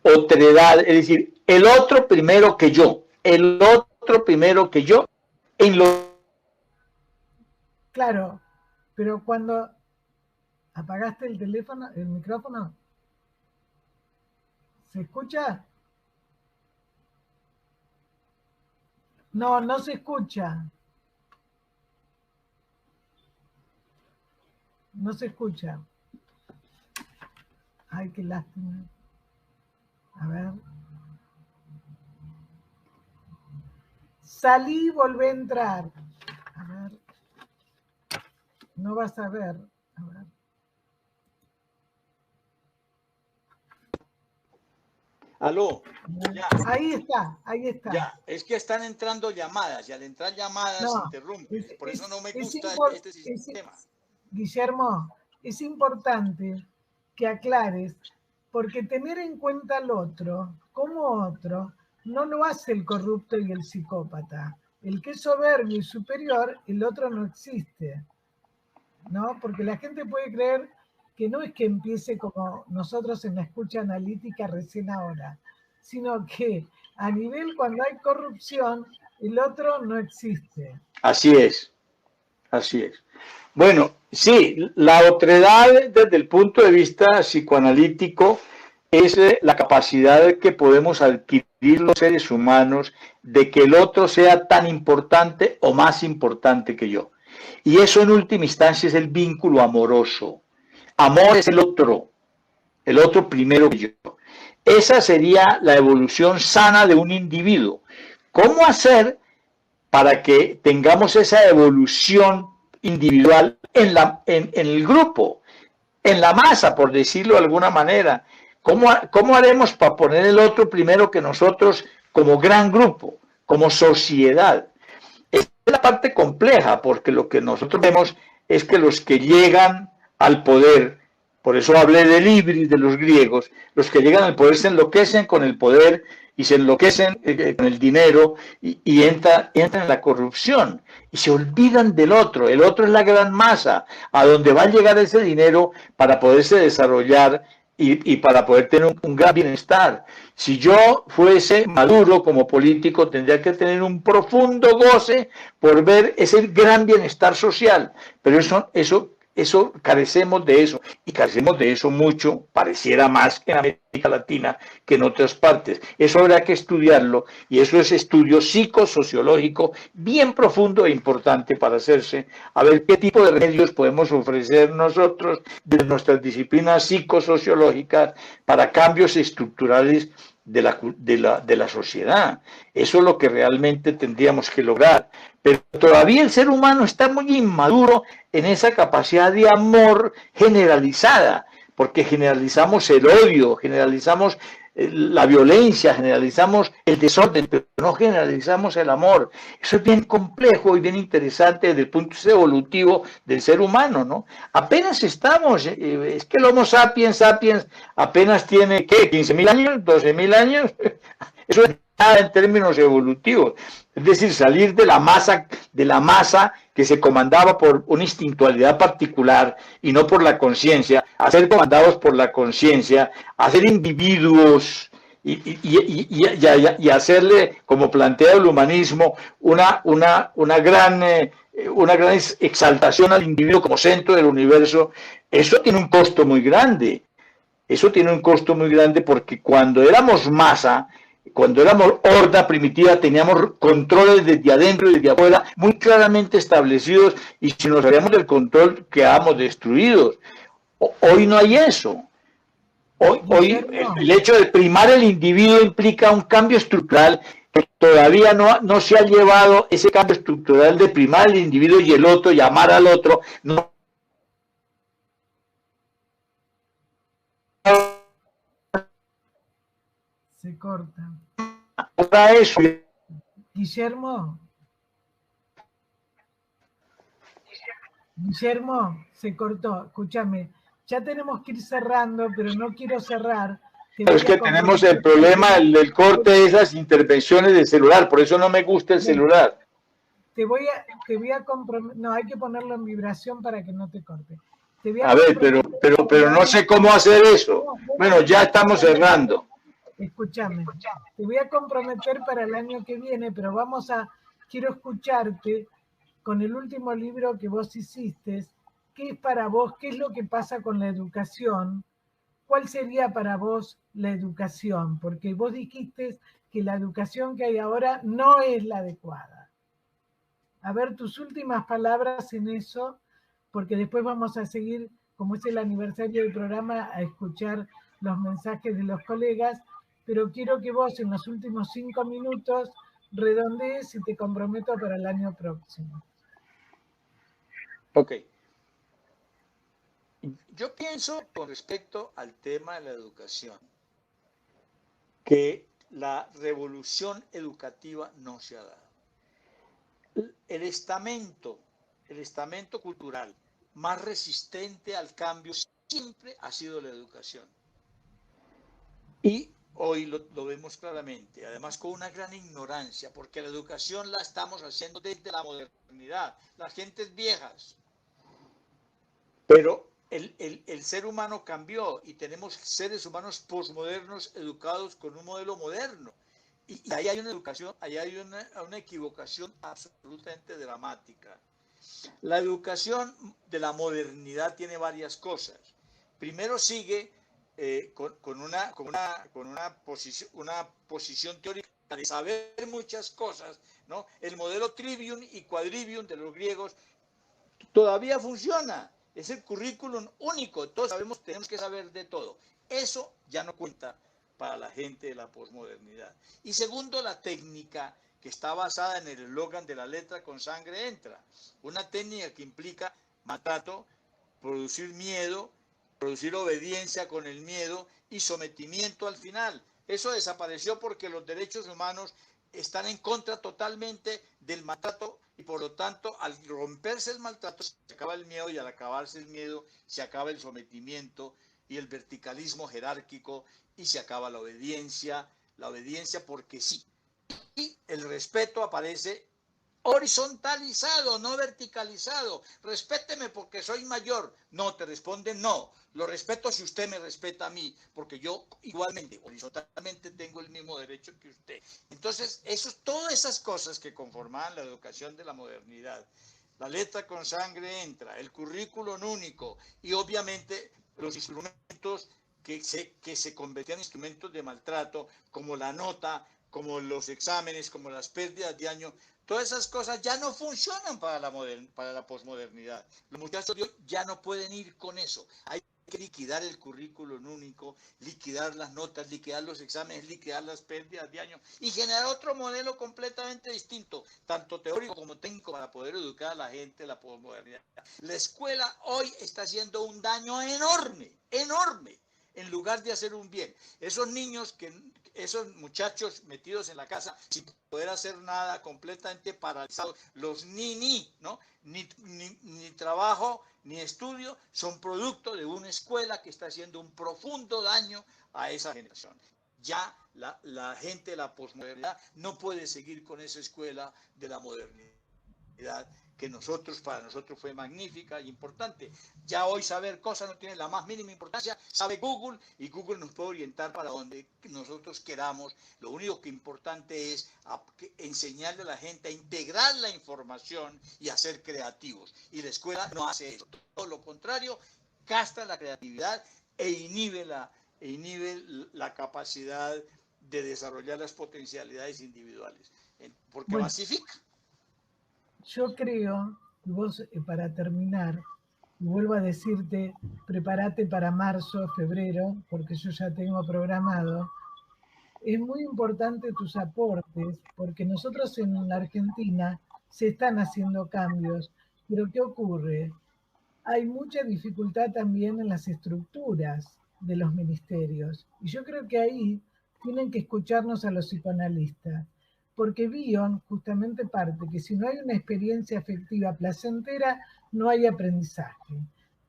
otredad, es decir, el otro primero que yo, en lo... Claro, pero cuando apagaste el teléfono, el micrófono, ¿se escucha? No, no se escucha. No se escucha. Ay, qué lástima. A ver. Salí y volví a entrar. A ver. No vas a ver. A ver. Aló. Ya. Ahí está, ahí está. Ya, es que están entrando llamadas y al entrar llamadas se interrumpe. Por eso no me gusta este sistema. Guillermo, es importante que aclares, porque tener en cuenta al otro como otro no lo hace el corrupto y el psicópata. El que es soberbio y superior, el otro no existe, ¿no? Porque la gente puede creer que no es que empiece como nosotros en la escucha analítica recién ahora, sino que a nivel cuando hay corrupción, el otro no existe. Así es, así es. Bueno, sí, la otredad desde el punto de vista psicoanalítico es la capacidad que podemos adquirir los seres humanos de que el otro sea tan importante o más importante que yo. Y eso en última instancia es el vínculo amoroso. Amor es el otro primero que yo. Esa sería la evolución sana de un individuo. ¿Cómo hacer para que tengamos esa evolución individual en el grupo, en la masa, por decirlo de alguna manera? ¿Cómo haremos para poner el otro primero que nosotros como gran grupo, como sociedad? Esta es la parte compleja, porque lo que nosotros vemos es que los que llegan al poder, por eso hablé del ibris de los griegos, los que llegan al poder se enloquecen con el poder y se enloquecen con el dinero y entran en la corrupción y se olvidan del otro. El otro es la gran masa, a donde va a llegar ese dinero para poderse desarrollar y para poder tener un gran bienestar. Si yo fuese Maduro como político, tendría que tener un profundo goce por ver ese gran bienestar social, pero eso carecemos de eso, y carecemos de eso mucho, pareciera más en América Latina que en otras partes. Eso habrá que estudiarlo, y eso es estudio psicosociológico bien profundo e importante para hacerse, a ver qué tipo de remedios podemos ofrecer nosotros de nuestras disciplinas psicosociológicas para cambios estructurales de la sociedad. Eso es lo que realmente tendríamos que lograr. Pero todavía el ser humano está muy inmaduro en esa capacidad de amor generalizada, porque generalizamos el odio, generalizamos la violencia, generalizamos el desorden, pero no generalizamos el amor. Eso es bien complejo y bien interesante desde el punto de vista evolutivo del ser humano, ¿no? Apenas estamos, es que el Homo sapiens sapiens apenas tiene, ¿qué? ¿15.000 años? ¿12.000 años? Eso es nada en términos evolutivos. Es decir, salir de la masa que se comandaba por una instintualidad particular y no por la conciencia, a ser comandados por la conciencia, a ser individuos y hacerle, como plantea el humanismo, una gran exaltación al individuo como centro del universo. Eso tiene un costo muy grande. Eso tiene un costo muy grande porque cuando éramos masa, cuando éramos horda primitiva, teníamos controles desde adentro y desde afuera muy claramente establecidos, y si nos salíamos del control quedábamos destruidos. Hoy no hay eso. Hoy el hecho de primar el individuo implica un cambio estructural que todavía no se ha llevado. Ese cambio estructural de primar el individuo y el otro, y amar al otro, no Se corta. para eso. Guillermo, se cortó. Escúchame, ya tenemos que ir cerrando, pero no quiero cerrar. Es que tenemos el problema del corte de esas intervenciones del celular, por eso no me gusta el celular. Te voy a comprometer. No, hay que ponerlo en vibración para que no te corte. A ver, pero no sé cómo hacer eso. Bueno, ya estamos cerrando. Escúchame, te voy a comprometer para el año que viene, pero quiero escucharte con el último libro que vos hiciste. ¿Qué es para vos? ¿Qué es lo que pasa con la educación? ¿Cuál sería para vos la educación? Porque vos dijiste que la educación que hay ahora no es la adecuada. A ver, tus últimas palabras en eso, porque después vamos a seguir, como es el aniversario del programa, a escuchar los mensajes de los colegas, pero quiero que vos en los últimos 5 minutos redondees y te comprometo para el año próximo. Ok. Yo pienso con respecto al tema de la educación, que la revolución educativa no se ha dado. El estamento cultural más resistente al cambio siempre ha sido la educación. Y hoy lo vemos claramente, además con una gran ignorancia, porque la educación la estamos haciendo desde la modernidad, las gentes viejas. Pero el ser humano cambió y tenemos seres humanos posmodernos educados con un modelo moderno. Y ahí hay una educación, ahí hay una equivocación absolutamente dramática. La educación de la modernidad tiene varias cosas. Primero sigue con una posición teórica de saber muchas cosas, ¿no? El modelo trivium y quadrivium de los griegos todavía funciona. Es el currículum único. Todos sabemos, tenemos que saber de todo. Eso ya no cuenta para la gente de la posmodernidad. Y segundo, la técnica que está basada en el eslogan de la letra con sangre entra. Una técnica que implica maltrato, producir miedo, producir obediencia con el miedo y sometimiento al final. Eso desapareció porque los derechos humanos están en contra totalmente del maltrato y por lo tanto al romperse el maltrato se acaba el miedo y al acabarse el miedo se acaba el sometimiento y el verticalismo jerárquico y se acaba la obediencia porque sí. Y el respeto aparece horizontalizado, no verticalizado. Respéteme porque soy mayor. No, te responden no. Lo respeto si usted me respeta a mí, porque yo igualmente, horizontalmente, tengo el mismo derecho que usted. Entonces, todas esas cosas que conformaban la educación de la modernidad, la letra con sangre entra, el currículum único y obviamente los instrumentos que se convertían en instrumentos de maltrato, como la nota, como los exámenes, como las pérdidas de año, todas esas cosas ya no funcionan para la posmodernidad. Los muchachos ya no pueden ir con eso. Hay que liquidar el currículum único, liquidar las notas, liquidar los exámenes, liquidar las pérdidas de año y generar otro modelo completamente distinto, tanto teórico como técnico, para poder educar a la gente de la posmodernidad. La escuela hoy está haciendo un daño enorme, enorme, en lugar de hacer un bien. Esos niños, esos muchachos metidos en la casa sin poder hacer nada, completamente paralizados, los ¿no? Ni trabajo ni estudio, son producto de una escuela que está haciendo un profundo daño a esa generación. Ya la gente de la posmodernidad no puede seguir con esa escuela de la modernidad que para nosotros fue magnífica y importante. Ya hoy saber cosas no tiene la más mínima importancia, sabe Google y Google nos puede orientar para donde nosotros queramos. Lo único que importante es enseñarle a la gente a integrar la información y a ser creativos. Y la escuela no hace eso, todo lo contrario, castra la creatividad e inhibe la capacidad de desarrollar las potencialidades individuales, porque masifica. Yo creo, y vos para terminar, y vuelvo a decirte, prepárate para marzo, febrero, porque yo ya tengo programado. Es muy importante tus aportes, porque nosotros en la Argentina se están haciendo cambios, pero ¿qué ocurre? Hay mucha dificultad también en las estructuras de los ministerios, y yo creo que ahí tienen que escucharnos a los psicoanalistas, porque Bion justamente parte que si no hay una experiencia afectiva placentera, no hay aprendizaje.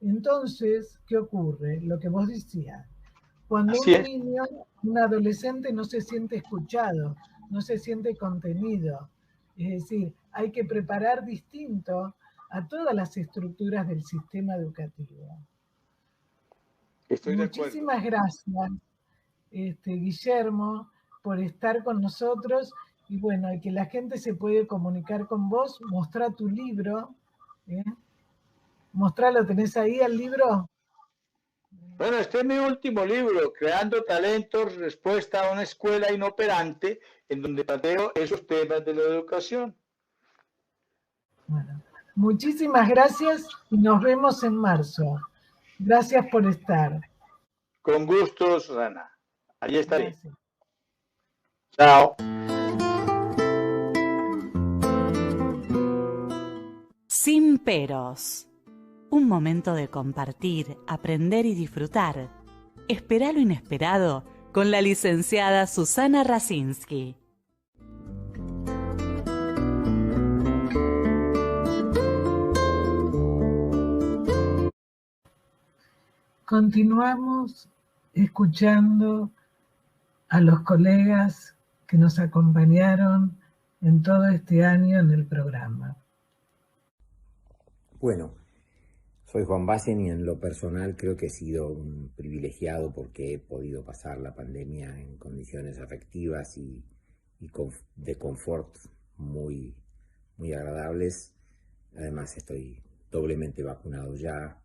Entonces, ¿qué ocurre? Lo que vos decías. Cuando un niño, un adolescente no se siente escuchado, no se siente contenido. Es decir, hay que preparar distinto a todas las estructuras del sistema educativo. Muchísimas gracias, Guillermo, por estar con nosotros. Y bueno, que la gente se puede comunicar con vos, mostrar tu libro. Mostralo, ¿tenés ahí el libro? Bueno, este es mi último libro, Creando Talentos, Respuesta a una Escuela Inoperante, en donde planteo esos temas de la educación. Bueno, muchísimas gracias y nos vemos en marzo. Gracias por estar. Con gusto, Susana. Ahí estaré. Gracias. Chao. Sin peros. Un momento de compartir, aprender y disfrutar. Espera lo inesperado con la licenciada Susana Rasinski. Continuamos escuchando a los colegas que nos acompañaron en todo este año en el programa. Bueno, soy Juan Bassen y en lo personal creo que he sido un privilegiado porque he podido pasar la pandemia en condiciones afectivas y de confort muy, muy agradables. Además estoy doblemente vacunado ya.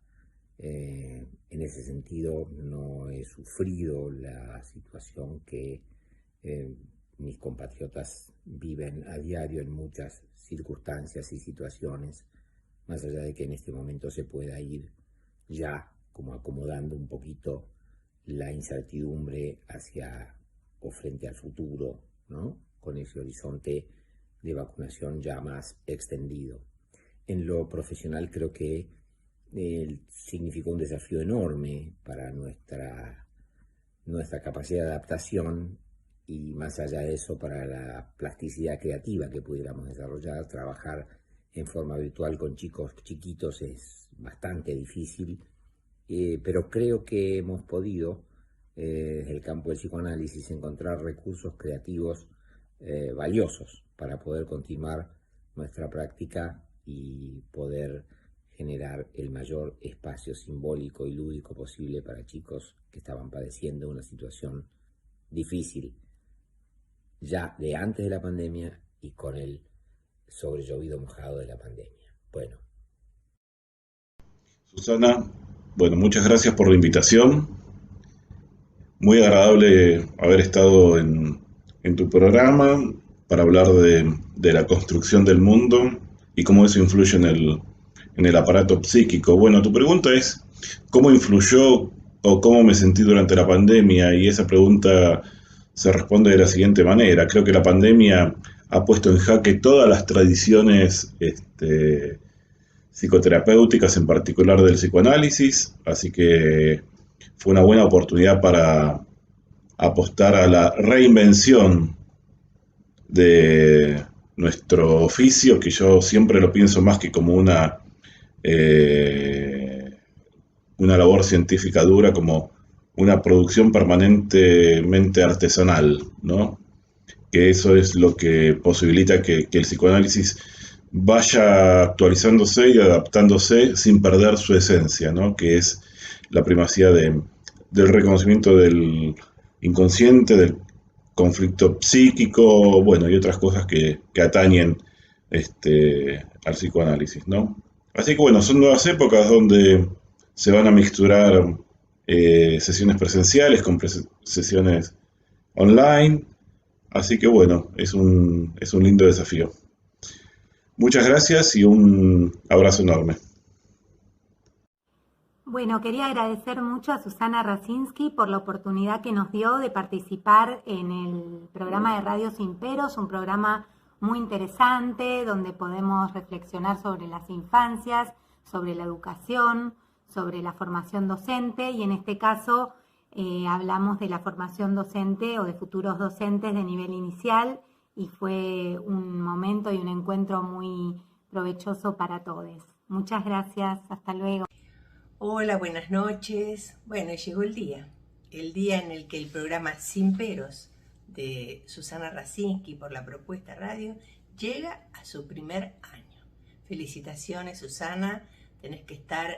En ese sentido no he sufrido la situación que mis compatriotas viven a diario en muchas circunstancias y situaciones, más allá de que en este momento se pueda ir ya como acomodando un poquito la incertidumbre hacia o frente al futuro, ¿no? Con ese horizonte de vacunación ya más extendido. En lo profesional creo que significó un desafío enorme para nuestra capacidad de adaptación y más allá de eso para la plasticidad creativa que pudiéramos desarrollar. Trabajar en forma virtual con chicos chiquitos es bastante difícil, pero creo que hemos podido desde el campo del psicoanálisis encontrar recursos creativos valiosos para poder continuar nuestra práctica y poder generar el mayor espacio simbólico y lúdico posible para chicos que estaban padeciendo una situación difícil ya de antes de la pandemia y con el sobrellovido mojado de la pandemia. Bueno. Susana, bueno, muchas gracias por la invitación. Muy agradable haber estado en tu programa para hablar de la construcción del mundo y cómo eso influye en el aparato psíquico. Bueno, tu pregunta es, ¿cómo influyó o cómo me sentí durante la pandemia? Y esa pregunta se responde de la siguiente manera. Creo que la pandemia ha puesto en jaque todas las tradiciones psicoterapéuticas, en particular del psicoanálisis, así que fue una buena oportunidad para apostar a la reinvención de nuestro oficio, que yo siempre lo pienso más que como una labor científica dura, como una producción permanentemente artesanal, ¿no? Que eso es lo que posibilita que el psicoanálisis vaya actualizándose y adaptándose sin perder su esencia, ¿no? Que es la primacía del reconocimiento del inconsciente, del conflicto psíquico, bueno, y otras cosas que atañen al psicoanálisis, ¿no? Así que bueno, son nuevas épocas donde se van a mixturar sesiones presenciales con sesiones online, así que bueno, es un lindo desafío. Muchas gracias y un abrazo enorme. Bueno, quería agradecer mucho a Susana Rasinski por la oportunidad que nos dio de participar en el programa de Radio Sin Peros, un programa muy interesante donde podemos reflexionar sobre las infancias, sobre la educación, sobre la formación docente y en este caso hablamos de la formación docente o de futuros docentes de nivel inicial y fue un momento y un encuentro muy provechoso para todos. Muchas gracias, hasta luego. Hola, buenas noches. Bueno, llegó el día en el que el programa Sin Peros de Susana Rasinski por la Propuesta Radio llega a su primer año. Felicitaciones, Susana, tenés que estar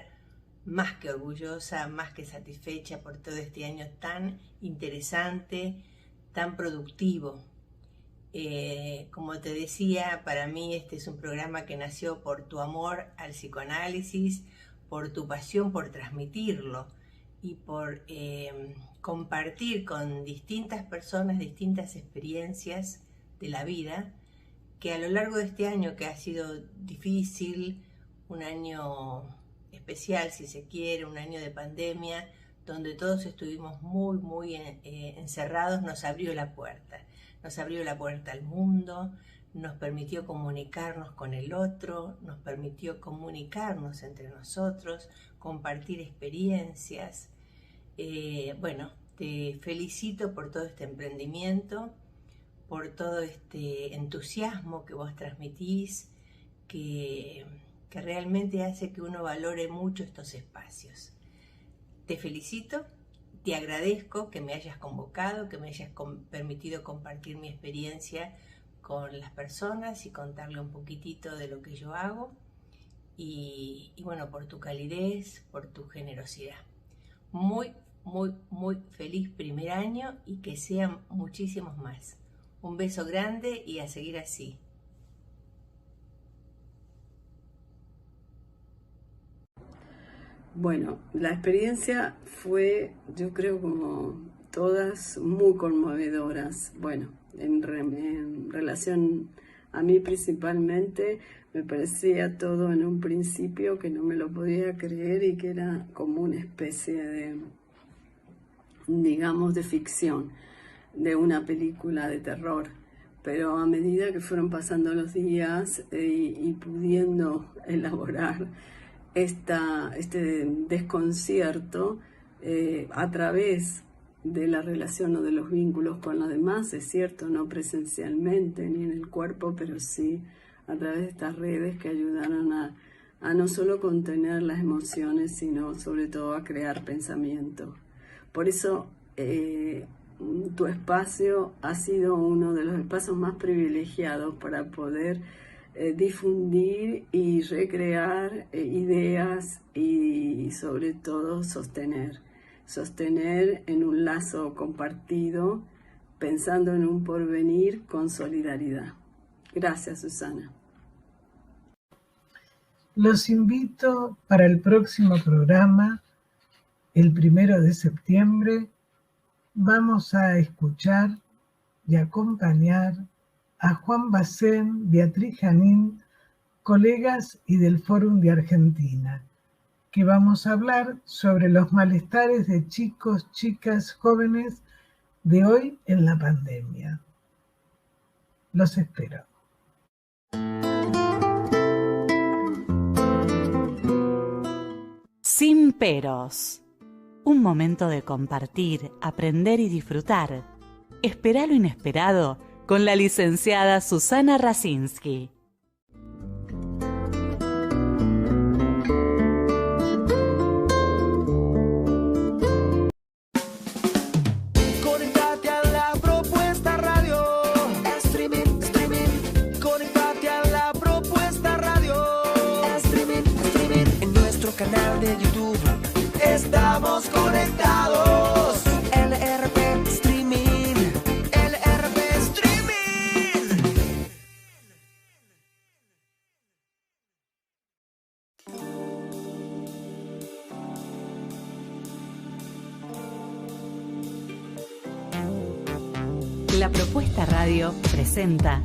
más que orgullosa, más que satisfecha por todo este año tan interesante, tan productivo. Como te decía, para mí este es un programa que nació por tu amor al psicoanálisis, por tu pasión por transmitirlo y por compartir con distintas personas distintas experiencias de la vida, que a lo largo de este año que ha sido difícil, un año especial si se quiere, un año de pandemia, donde todos estuvimos muy encerrados, nos abrió la puerta al mundo, nos permitió comunicarnos con el otro, nos permitió comunicarnos entre nosotros, compartir experiencias. Bueno, te felicito por todo este emprendimiento, por todo este entusiasmo que vos transmitís, que realmente hace que uno valore mucho estos espacios. te felicito, te agradezco que me hayas convocado, que me hayas permitido compartir mi experiencia con las personas y contarle un poquitito de lo que yo hago. Y bueno, por tu calidez, por tu generosidad. Muy, muy, muy feliz primer año y que sean muchísimos más. Un beso grande y a seguir así. Bueno, la experiencia fue, yo creo, como todas, muy conmovedoras. Bueno, en relación a mí principalmente, me parecía todo en un principio que no me lo podía creer y que era como una especie de, digamos, de ficción, de una película de terror. Pero a medida que fueron pasando los días y pudiendo elaborar este desconcierto a través de la relación o de los vínculos con los demás, es cierto, no presencialmente ni en el cuerpo, pero sí a través de estas redes que ayudaron a no solo contener las emociones, sino sobre todo a crear pensamiento. Por eso tu espacio ha sido uno de los espacios más privilegiados para poder difundir y recrear ideas y sobre todo sostener en un lazo compartido, pensando en un porvenir con solidaridad. Gracias, Susana. Los invito para el próximo programa, el 1 de septiembre. Vamos a escuchar y acompañar a Juan Bacén, Beatriz Janín, colegas y del Fórum de Argentina, que vamos a hablar sobre los malestares de chicos, chicas, jóvenes de hoy en la pandemia. Los espero. Sin peros. Un momento de compartir, aprender y disfrutar. Esperá lo inesperado con la licenciada Susana Rasinski. Conéctate a la propuesta radio. Streaming. Conéctate a la propuesta radio. Streaming. En nuestro canal de YouTube estamos conectados. LRP Streaming. La Propuesta Radio presenta